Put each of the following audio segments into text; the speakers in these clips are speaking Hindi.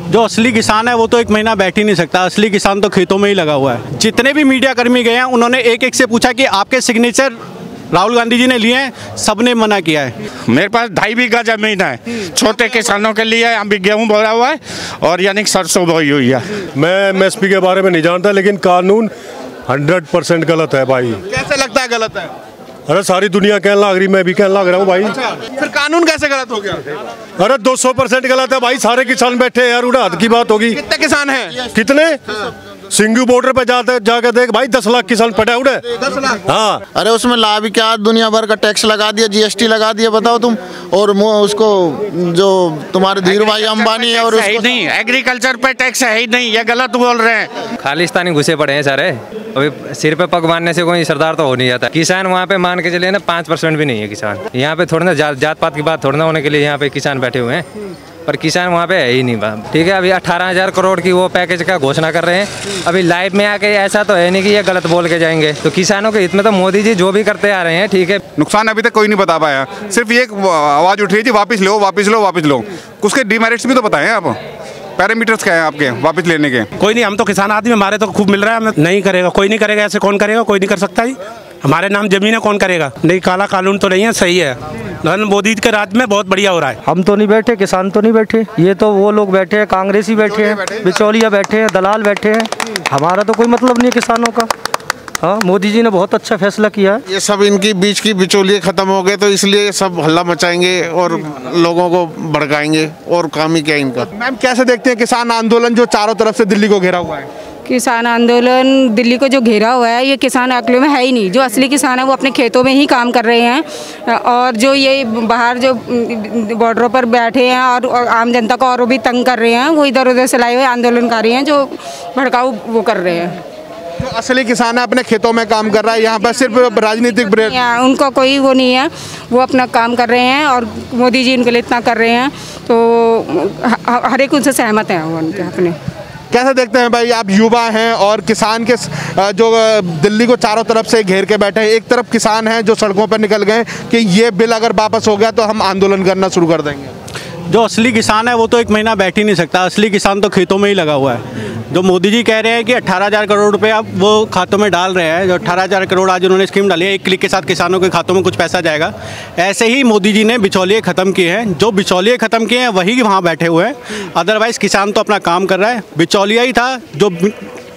जो असली किसान है वो तो एक महीना बैठ ही नहीं सकता। असली किसान तो खेतों में ही लगा हुआ है। जितने भी मीडिया कर्मी गए हैं उन्होंने एक एक से पूछा कि आपके सिग्नेचर राहुल गांधी जी ने लिए हैं, सबने मना किया है। मेरे पास 2.5 बीघा जमीन है, छोटे किसानों के लिए। अभी गेहूं बोया हुआ है और यानी सरसों बोई हुई है। मैं एमएसपी के बारे में नहीं जानता, लेकिन कानून 100% गलत है भाई। कैसे लगता है गलत है? अरे सारी दुनिया कहने लग रही, मैं भी कहने लग रहा हूँ भाई। अच्छा, फिर कानून कैसे गलत हो गया? अरे 200% गलत है भाई। सारे किसान बैठे हैं यार, उड़ा हाथ की बात होगी। कितने किसान हैं? कितने? सिंगू बॉर्डर पे जाके देख भाई, 10 लाख किसान पड़े उड़े। 10 लाख? हाँ। अरे उसमें लाभ ही क्या, दुनिया भर का टैक्स लगा दिया, जीएसटी लगा दिया, बताओ तुम। और उसको जो तुम्हारे धीरू भाई अंबानी है और उसको नहीं, एग्रीकल्चर पे टैक्स है ही नहीं, ये गलत बोल रहे हैं। खालिस्तानी घुसे पड़े हैं सारे। अभी सिर पे पग बांधने से कोई सरदार तो हो नहीं जाता। किसान वहाँ पे मान के चले ना 5% भी नहीं है किसान। यहाँ पे थोड़ा ना जात पात की बात थोड़ा ना होने के लिए यहाँ पे किसान बैठे हुए हैं, पर किसान वहाँ पे है ही नहीं। ठीक है, अभी 18,000 करोड़ की वो पैकेज का घोषणा कर रहे हैं। अभी लाइव में आके ऐसा तो है नहीं कि ये गलत बोल के जाएंगे। तो किसानों के हित में तो मोदी जी जो भी करते आ रहे हैं, ठीक है। नुकसान अभी तक कोई नहीं बता पाया, सिर्फ ये आवाज़ उठ रही थी वापस लो वापस लो वापस लो। उसके डिमेरिट्स भी तो बताएं आप, पैरामीटर्स क्या है आपके वापस लेने के? कोई नहीं, हम तो किसान आदमी, हमारे तो खूब मिल रहा है। हमें नहीं करेगा, कोई नहीं करेगा। ऐसे कौन करेगा? कोई नहीं कर सकता ही। हमारे नाम जमीन है, कौन करेगा? नहीं, काला कानून तो नहीं है, सही है। मोदी के राज में बहुत बढ़िया हो रहा है। हम तो नहीं बैठे, किसान तो नहीं बैठे, ये तो वो लोग बैठे हैं, कांग्रेसी बैठे हैं, बिचौलिया बैठे हैं, दलाल बैठे हैं। हमारा तो कोई मतलब नहीं है किसानों का। हाँ, मोदी जी ने बहुत अच्छा फैसला किया है। ये सब इनकी बीच की बिचौलिए खत्म हो गए, तो इसलिए सब हल्ला मचाएंगे और लोगों को भड़काएंगे, और काम ही क्या इनका। मैम कैसे देखते हैं किसान आंदोलन जो चारों तरफ से दिल्ली को घेरा हुआ है? किसान आंदोलन दिल्ली को जो घेरा हुआ है, ये किसान अकल में है ही नहीं। जो असली किसान है वो अपने खेतों में ही काम कर रहे हैं, और जो ये बाहर जो बॉर्डरों पर बैठे हैं और आम जनता को और भी तंग कर रहे हैं, वो इधर उधर से लाए हुए आंदोलनकारी हैं जो भड़काऊ वो कर रहे हैं। जो असली किसान है अपने खेतों में काम कर रहा है, यहाँ पर सिर्फ राजनीतिक उनको कोई वो नहीं है, वो अपना काम कर रहे हैं और मोदी जी इनके लिए इतना कर रहे हैं, तो हर एक उनसे सहमत हैं वो उनके अपने। कैसे देखते हैं भाई, आप युवा हैं और किसान के जो दिल्ली को चारों तरफ से घेर के बैठे हैं, एक तरफ किसान हैं जो सड़कों पर निकल गए कि ये बिल अगर वापस हो गया तो हम आंदोलन करना शुरू कर देंगे। जो असली किसान है वो तो एक महीना बैठ ही नहीं सकता। असली किसान तो खेतों में ही लगा हुआ है। जो मोदी जी कह रहे हैं कि 18,000 करोड़ रुपए अब वो खातों में डाल रहे हैं, जो 18,000 करोड़ आज उन्होंने स्कीम डाली है, एक क्लिक के साथ किसानों के खातों में कुछ पैसा जाएगा। ऐसे ही मोदी जी ने बिचौलिए ख़त्म किए हैं। जो बिचौलिए ख़त्म किए हैं वही वहाँ बैठे हुए हैं। अदरवाइज़ किसान तो अपना काम कर रहा है। बिचौलिया ही था जो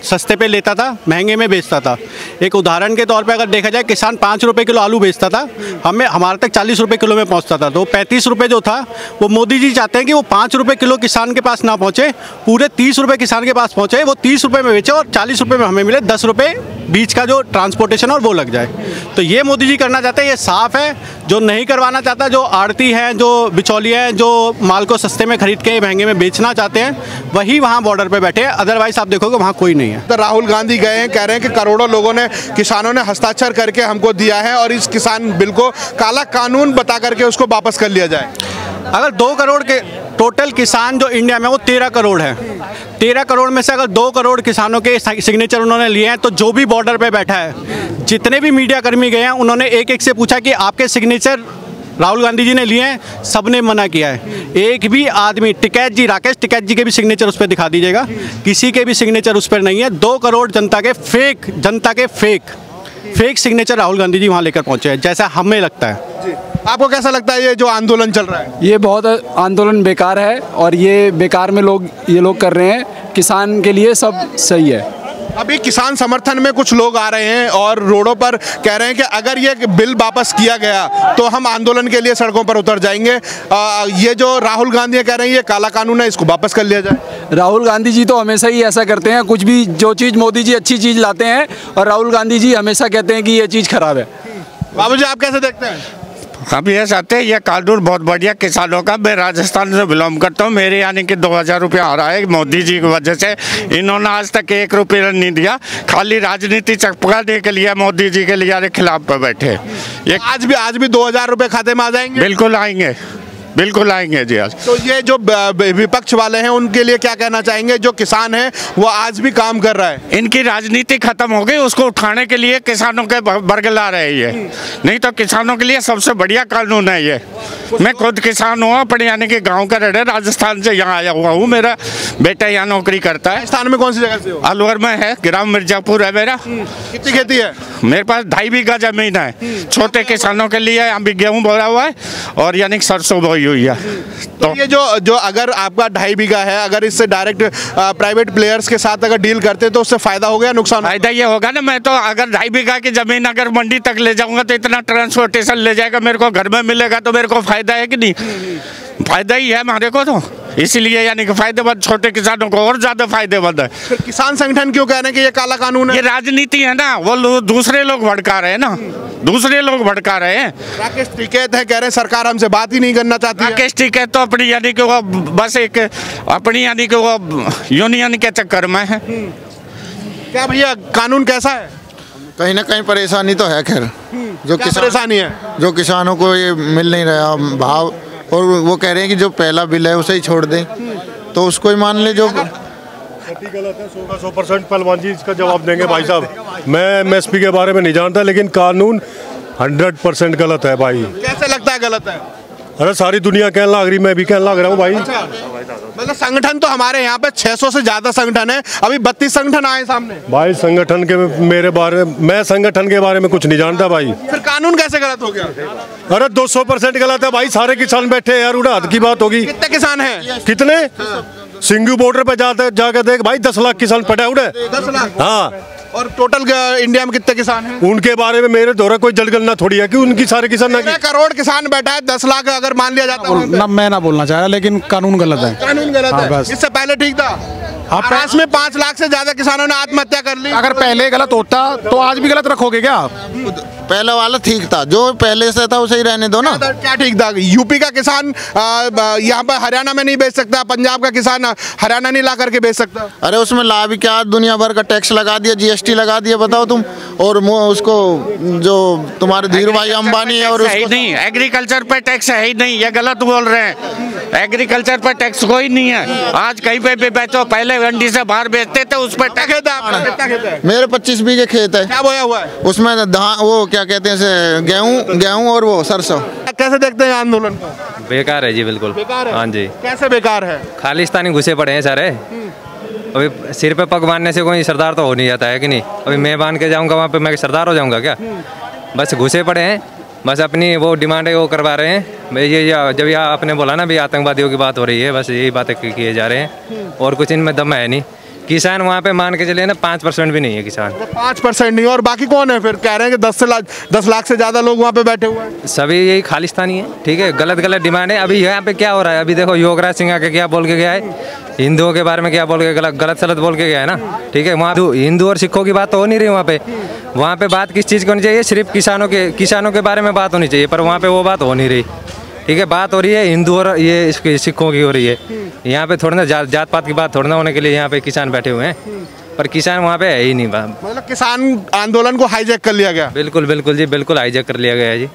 सस्ते पे लेता था, महंगे में बेचता था। एक उदाहरण के तौर पे अगर देखा जाए, किसान 5 रुपये किलो आलू बेचता था, हमारे तक 40 रुपये किलो में पहुंचता था। तो 35 रुपये जो था वो मोदी जी चाहते हैं कि वो 5 रुपये किलो किसान के पास ना पहुंचे, पूरे 30 रुपये किसान के पास पहुंचे, वो 30 रुपये में बेचे और 40 रुपये में हमें मिले 10 रुपये बीच का जो ट्रांसपोर्टेशन और वो लग जाए। तो ये मोदी जी करना चाहते हैं, ये साफ़ है। जो नहीं करवाना चाहता, जो आड़ती हैं, जो बिचौलिया हैं, जो माल को सस्ते में खरीद के महंगे में बेचना चाहते हैं, वही वहाँ बॉर्डर पे बैठे हैं। अदरवाइज आप देखोगे वहाँ कोई नहीं है। तो राहुल गांधी गए हैं, कह रहे हैं कि करोड़ों लोगों ने, किसानों ने हस्ताक्षर करके हमको दिया है और इस किसान बिल को काला कानून बता करके उसको वापस कर लिया जाए। अगर 2 करोड़ के टोटल किसान जो इंडिया में वो 13 करोड़ है, 13 करोड़ में से अगर 2 करोड़ किसानों के सिग्नेचर उन्होंने लिए हैं, तो जो भी बॉर्डर पे बैठा है, जितने भी मीडिया कर्मी गए हैं, उन्होंने एक एक से पूछा कि आपके सिग्नेचर राहुल गांधी जी ने लिए हैं, सबने मना किया है। एक भी आदमी, टिकैत जी, राकेश टिकैत जी के भी सिग्नेचर उस पर दिखा दीजिएगा, किसी के भी सिग्नेचर उस पर नहीं है। 2 करोड़ जनता के फेक सिग्नेचर राहुल गांधी जी वहाँ लेकर पहुँचे हैं, जैसा हमें लगता है। आपको कैसा लगता है ये जो आंदोलन चल रहा है? ये बहुत आंदोलन बेकार है, और ये बेकार में ये लोग कर रहे हैं। किसान के लिए सब सही है। अभी किसान समर्थन में कुछ लोग आ रहे हैं और रोडों पर कह रहे हैं कि अगर ये बिल वापस किया गया तो हम आंदोलन के लिए सड़कों पर उतर जाएंगे। ये जो राहुल गांधी कह रहे हैं ये काला कानून है, इसको वापस कर लिया जाए। राहुल गांधी जी तो हमेशा ही ऐसा करते हैं, कुछ भी जो चीज़ मोदी जी अच्छी चीज़ लाते हैं और राहुल गांधी जी हमेशा कहते हैं कि ये चीज़ खराब है। बाबूजी आप कैसे देखते हैं? हम ये चाहते हैं, ये कानून बहुत बढ़िया किसानों का। मैं राजस्थान से बिलोंग करता हूँ, मेरे यानी कि 2000 रुपया आ रहा है मोदी जी की वजह से। इन्होंने आज तक 1 रुपया नहीं दिया, खाली राजनीति चपकाने के लिए मोदी जी के लिए खिलाफ पर बैठे। ये आज भी 2000 रुपये खाते में आ जाएंगे? बिल्कुल आएंगे। बिल्कुल आएंगे जी आज। तो ये जो विपक्ष वाले हैं उनके लिए क्या कहना चाहेंगे? जो किसान है वो आज भी काम कर रहा है। इनकी राजनीति खत्म हो गई, उसको उठाने के लिए किसानों के बरगला रहे ये। नहीं तो किसानों के लिए सबसे बढ़िया कानून है ये। मैं खुद किसान हूँ, अपने यानी कि गांव का रहने, राजस्थान से यहाँ आया हुआ हूँ। मेरा बेटा यहाँ नौकरी करता है। राजस्थान में कौन सी जगह से हो? अलवर में है, ग्राम मिर्जापुर है मेरा। कितनी खेती है? मेरे पास 2.5 बीघा जमीन है। छोटे किसानों के लिए यहाँ भी गेहूँ बोया हुआ है और यानी कि सरसों बोई हुई है। तो ये जो अगर आपका 2.5 बीघा है, अगर इससे डायरेक्ट प्राइवेट प्लेयर्स के साथ अगर डील करते तो उससे फायदा हो गया, नुकसान? फायदा ये होगा ना, मैं तो अगर 2.5 बीघा की जमीन अगर मंडी तक ले जाऊंगा तो इतना ट्रांसपोर्टेशन ले जाएगा, मेरे को घर में मिलेगा तो मेरे को फायदा है कि नहीं? फायदा ही है हमारे को, तो इसीलिए यानी कि फायदेमंद छोटे किसानों को और ज्यादा फायदेमंद है। फिर किसान संगठन क्यों कह रहे हैं कि ये काला कानून है? ये राजनीति है ना, वो दूसरे लोग भड़का रहे हैं ना, दूसरे लोग भड़का रहे हैं। राकेश टिकैत है, कह रहे हैं सरकार हमसे बात ही नहीं करना चाहती है। राकेश टिकैत तो अपनी यानी कि वो बस एक अपनी यानी कि वो यूनियन के चक्कर में है। क्या भैया कानून कैसा है? कहीं ना कहीं परेशानी तो है। खैर जो परेशानी है, जो किसानों को ये मिल नहीं रहा भाव, और वो कह रहे हैं कि जो पहला बिल है उसे ही छोड़ दें, तो उसको ही मान ले। जो गलत है 100% पहलवान जी इसका जवाब देंगे भाई साहब। मैं एमएसपी के बारे में नहीं जानता, लेकिन कानून 100% गलत है भाई। कैसे लगता है गलत है? अरे सारी दुनिया कहने लग रही, मैं भी कहने लग रहा हूँ भाई। मतलब संगठन तो हमारे यहाँ पे 600 से ज्यादा संगठन है, अभी 32 संगठन आए सामने। भाई संगठन के मेरे बारे में, मैं संगठन के बारे में कुछ नहीं जानता भाई। फिर कानून कैसे गलत हो गया? अरे 200% गलत है भाई। सारे किसान बैठे हैं यार, उड़ा हाथ की बात होगी। कितने किसान हैं? कितने? सिंगू बॉर्डर पे जाकर देख भाई, 10 लाख किसान पड़े उड़े। 10 लाख? हाँ। और टोटल इंडिया में कितने किसान हैं? उनके बारे में मेरे द्वारा कोई जनगणना थोड़ी है कि उनकी सारे किसान 13 करोड़ किसान बैठा है, 10 लाख अगर मान लिया जाता है ना, मैं ना बोलना चाह रहा, लेकिन कानून गलत है। कानून गलत है। इससे पहले ठीक था। महाराष्ट्र में 5 लाख से ज्यादा किसानों ने आत्महत्या कर ली। अगर पहले गलत होता तो आज भी गलत रखोगे क्या? पहला वाला ठीक था, जो पहले से था उसे ही रहने दो ना। क्या ठीक था? यूपी का किसान यहाँ पर हरियाणा में नहीं बेच सकता, पंजाब का किसान हरियाणा नहीं ला करके बेच सकता। अरे उसमें लाभ क्या, दुनिया भर का टैक्स लगा दिया, जीएसटी लगा दिया, बताओ तुम। और उसको जो तुम्हारे धीरू भाई अंबानी है, और उसको नहीं, एग्रीकल्चर पे टैक्स है ही नहीं, ये गलत बोल रहे हैं। एग्रीकल्चर पर टैक्स कोई नहीं है। आज कहीं पे भी बेचो, पहले मंडी से बाहर बेचते थे, उस पर टैक्स है। मेरे 25 बीघे खेत है। क्या बोया हुआ है उसमें? वो क्या कहते हैं, गेहूं और वो सरसों। कैसे देखते हैं आंदोलन को? बेकार है जी, बिल्कुल। बेकार है? हाँ जी। कैसे बेकार है? खालिस्तानी घुसे पड़े हैं सारे। अभी सिर पे पग बांधने से कोई सरदार तो हो नहीं जाता है कि नहीं? अभी मैं बांध के जाऊंगा वहाँ पे, मैं सरदार हो जाऊंगा क्या? बस घुसे पड़े हैं, बस अपनी वो डिमांड है वो करवा रहे हैं। ये जब यहाँ आपने बोला ना भी आतंकवादियों की बात हो रही है, बस यही बातें किए जा रहे हैं, और कुछ इनमें दम है नहीं। किसान वहाँ पे मान के चलिए ना 5% भी नहीं है किसान। 5% नहीं, और बाकी कौन है? फिर कह रहे हैं कि 10 लाख से ज्यादा लोग वहाँ पे बैठे हुए हैं। सभी यही खालिस्तानी है, ठीक है। गलत डिमांड है। अभी यहाँ पे क्या हो रहा है, अभी देखो योगराज सिंह आके क्या बोल के गया है, हिंदुओं के बारे में क्या बोल के गलत सलत बोल के गया है ना, ठीक है। वहाँ हिंदू और सिखों की बात तो हो नहीं रही वहाँ पे बात किस चीज़ की होनी चाहिए? सिर्फ किसानों के बारे में बात होनी चाहिए, पर वहाँ पे वो बात हो नहीं रही, ठीक है। बात हो रही है हिंदू और ये सिखों की हो रही है। यहाँ पे थोड़ा ना जात पात की बात थोड़ा ना होने के लिए यहाँ पे किसान बैठे हुए हैं, पर किसान वहाँ पे है ही नहीं। मतलब किसान आंदोलन को हाईजैक कर लिया गया। बिल्कुल बिल्कुल जी, बिल्कुल हाईजैक कर लिया गया है जी।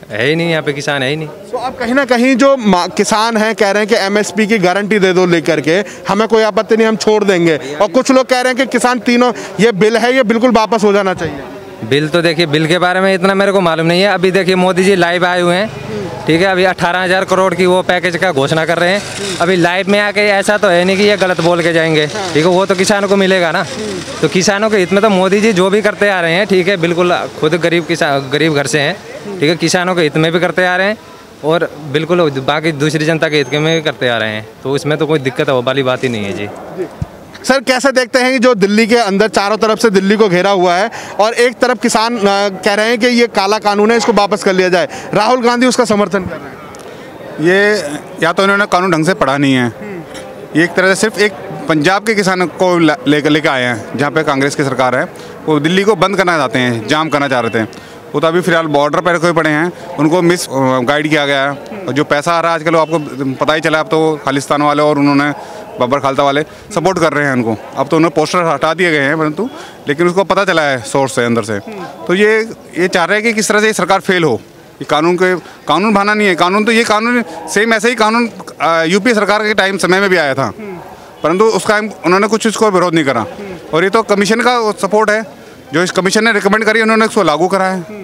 है ही नहीं यहाँ पे, किसान है ही नहीं। तो अब कहीं ना कहीं जो किसान हैं कह रहे हैं कि एमएसपी की गारंटी दे दो लेकर के, हमें कोई आपत्ति नहीं, हम छोड़ देंगे। और कुछ लोग कह रहे हैं कि किसान तीनों ये बिल है ये बिल्कुल वापस हो जाना चाहिए। बिल तो देखिए, बिल के बारे में इतना मेरे को मालूम नहीं है। अभी देखिए मोदी जी लाइव आए हुए हैं, ठीक है। अभी 18,000 करोड़ की वो पैकेज का घोषणा कर रहे हैं। अभी लाइव में आके ऐसा तो है नहीं कि ये गलत बोल के जाएंगे, ठीक है। वो तो किसानों को मिलेगा ना, तो किसानों के हित में तो मोदी जी जो भी करते आ रहे हैं, ठीक है। बिल्कुल खुद गरीब घर से हैं, ठीक है। किसानों के हित में भी करते आ रहे हैं, और बिल्कुल बाकी दूसरी जनता के हित में भी करते आ रहे हैं, तो इसमें तो कोई दिक्कत वाली बात ही नहीं है जी। सर कैसे देखते हैं कि जो दिल्ली के अंदर चारों तरफ से दिल्ली को घेरा हुआ है, और एक तरफ किसान कह रहे हैं कि ये काला कानून है, इसको वापस कर लिया जाए, राहुल गांधी उसका समर्थन कर रहे हैं। ये या तो इन्होंने कानून ढंग से पढ़ा नहीं है, ये एक तरह से सिर्फ एक पंजाब के किसानों को लेकर आए हैं, जहाँ पे कांग्रेस की सरकार है। वो दिल्ली को बंद करना चाहते हैं, जाम करना चाह रहे थे। वो तो अभी फिलहाल बॉर्डर पर रखे पड़े हैं, उनको मिस गाइड किया गया है। और जो पैसा आ रहा है आजकल, आपको पता ही चला, अब तो खालिस्तान वाले और उन्होंने बब्बर खालता वाले सपोर्ट कर रहे हैं उनको। अब तो उन्हें पोस्टर हटा दिए गए हैं, परंतु लेकिन उसको पता चला है सोर्स से, अंदर से। तो ये चाह रहे हैं कि किस तरह से ये सरकार फेल हो, ये कानून बहाना नहीं है। कानून तो ये कानून सेम ऐसे ही कानून यूपी सरकार के टाइम समय में भी आया था, परंतु उसका उन्होंने कुछ इसको विरोध नहीं करा। और ये तो कमीशन का सपोर्ट है, जो इस कमीशन ने रिकमेंड करी उन्होंने उसको लागू करा है।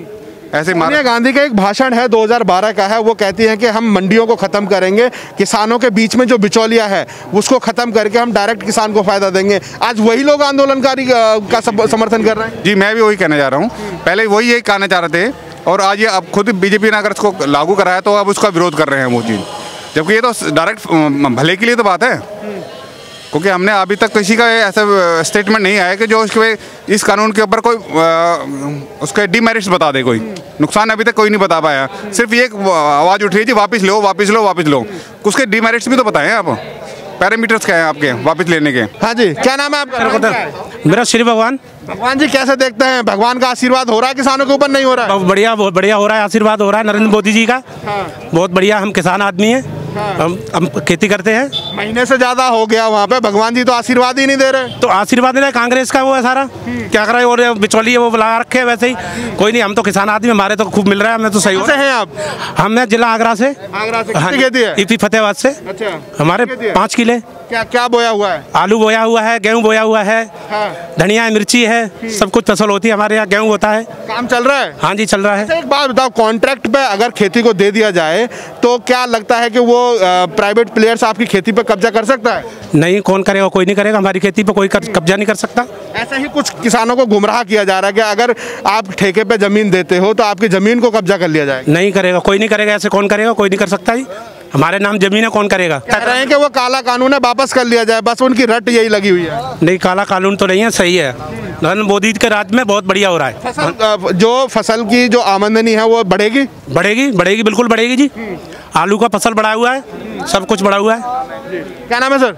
ऐसे सोनिया गांधी का एक भाषण है 2012 का है, वो कहती हैं कि हम मंडियों को ख़त्म करेंगे, किसानों के बीच में जो बिचौलिया है उसको ख़त्म करके हम डायरेक्ट किसान को फ़ायदा देंगे। आज वही लोग आंदोलनकारी का समर्थन कर रहे हैं। जी, मैं भी वही कहने जा रहा हूँ। पहले वही यही कहना चाह रहे थे और आज ये अब खुद बीजेपी ने अगर इसको लागू कराया तो अब उसका विरोध कर रहे हैं वो चीज़, जबकि ये तो डायरेक्ट भले के लिए तो बात है। क्योंकि हमने अभी तक किसी का ऐसा स्टेटमेंट नहीं आया कि जो इस कानून के ऊपर कोई उसके डिमेरिट्स बता दे। कोई नुकसान अभी तक कोई नहीं बता पाया। सिर्फ ये आवाज़ उठ रही है जी वापस लो वापस लो वापस लो। उसके डिमेरिट्स भी तो बताएं आप, पैरामीटर्स क्या हैं आपके वापस लेने के। हाँ जी, क्या नाम है आपका? मेरा श्री भगवान। भगवान जी, कैसे देखते हैं, भगवान का आशीर्वाद हो रहा है किसानों के ऊपर, नहीं हो रहा है? बहुत बढ़िया हो रहा है, आशीर्वाद हो रहा है नरेंद्र मोदी जी का। बहुत बढ़िया। हम किसान आदमी हैं, हम खेती करते हैं। महीने से ज्यादा हो गया वहाँ पे, भगवान जी तो आशीर्वाद ही नहीं दे रहे। तो आशीर्वाद दे रहे, कांग्रेस का वो है सारा, क्या कर रहे हैं। और बिचौली है वो लगा रखे हैं वैसे ही। कोई नहीं, हम तो किसान आदमी, हमारे तो खूब मिल रहा है, हमें तो सही से हैं आप? हमने जिला आगरा से। कितनी खेती है? यूपी फतेहाबाद से। अच्छा, हमारे 5 किले। क्या क्या बोया हुआ है? आलू बोया हुआ है, गेहूँ बोया हुआ है, धनिया मिर्ची है, सब कुछ फसल होती है हमारे यहाँ। गेहूँ होता है। काम चल रहा है? हाँ जी, चल रहा है। एक बात बताओ, कॉन्ट्रैक्ट पे अगर खेती को दे दिया जाए तो क्या लगता है कि वो प्राइवेट प्लेयर्स आपकी खेती पे कब्जा कर सकता है? नहीं, कौन करेगा? कोई नहीं करेगा। हमारी खेती पे कोई कब्जा नहीं कर सकता। ऐसा ही कुछ किसानों को गुमराह किया जा रहा है कि अगर आप ठेके पे जमीन देते हो तो आपकी जमीन को कब्जा कर लिया जाएगा। नहीं करेगा, कोई नहीं करेगा। ऐसे कौन करेगा? कोई नहीं कर सकता ही। हमारे नाम जमीन है, कौन करेगा? कह रहे हैं कि वो काला कानून है, वापस कर लिया जाए, बस उनकी रट यही लगी हुई है। नहीं, काला कानून तो नहीं है, सही है। नरेंद्र मोदी के राज में बहुत बढ़िया हो रहा है। जो फसल की जो आमदनी है वो बढ़ेगी बढ़ेगी, बिल्कुल बढ़ेगी जी। आलू का फसल बढ़ा हुआ है, सब कुछ बढ़ा हुआ है। क्या नाम है सर?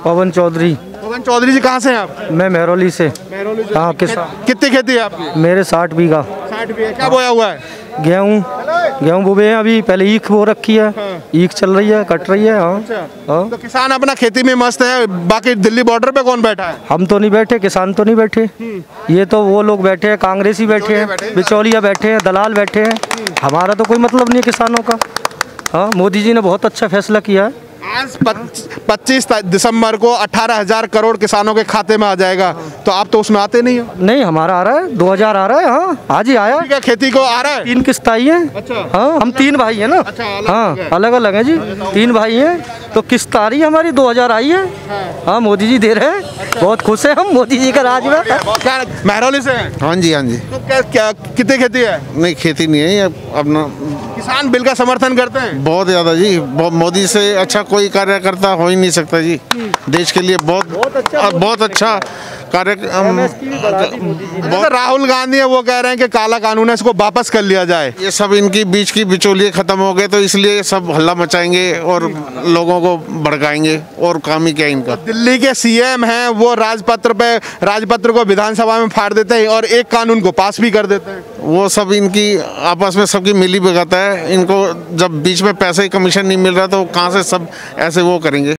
पवन चौधरी। पवन चौधरी जी, कहाँ से हैं आप? मैं मेहरौली से। हाँ, कितनी खेती है आपकी? मेरे 60 बीघा। 60 बीघा। क्या बोया हुआ है? गेहूँ बोए हैं अभी, पहले ईख बो रखी है। ईख चल रही है, कट रही है। हाँ। तो किसान अपना खेती में मस्त है, बाकी दिल्ली बॉर्डर पे कौन बैठा है? हम तो नहीं बैठे, किसान तो नहीं बैठे। ये तो वो लोग बैठे हैं, कांग्रेसी बैठे हैं, बिचौलिया बैठे हैं, दलाल बैठे हैं। हमारा तो कोई मतलब नहीं है किसानों का। हाँ, मोदी जी ने बहुत अच्छा फैसला किया है। आज 25 दिसंबर को 18,000 करोड़ किसानों के खाते में आ जाएगा, तो आप तो उसमें आते नहीं हो? नहीं, हमारा आ रहा है, 2000 आ रहा है। हाँ, आज ही आया। क्या खेती को आ रहा है? 3 किस्त आई है। अच्छा। हाँ, हम 3 भाई हैं ना। अच्छा, हाँ, अलग अलग है जी। 3 भाई हैं, तो किस्त आ रही है हमारी, 2000 आई है। हाँ, मोदी जी दे रहे हैं। अच्छा। बहुत खुश है हम मोदी जी का राज में। क्या मेहरौली से हैं? हाँ जी, हाँ जी। तो क्या कितनी खेती है? नहीं, खेती नहीं है, ये अपना। किसान बिल का समर्थन करते हैं? बहुत ज़्यादा जी। मोदी से अच्छा कोई कार्यकर्ता हो ही नहीं सकता जी। देश के लिए बहुत अच्छा कार्य। राहुल गांधी है, वो कह रहे हैं कि काला कानून है, इसको वापस कर लिया जाए। ये सब इनकी बीच की बिचौलिए खत्म हो गए, तो इसलिए सब हल्ला मचाएंगे और लोगों को भड़काएंगे। और काम ही क्या इनका। दिल्ली के सीएम हैं, वो राजपत्र को विधानसभा में फाड़ देते हैं और एक कानून को पास भी कर देते हैं। वो सब इनकी आपस में सबकी मिली भगत है। इनको जब बीच में पैसे कमीशन नहीं मिल रहा तो कहाँ से सब ऐसे वो करेंगे।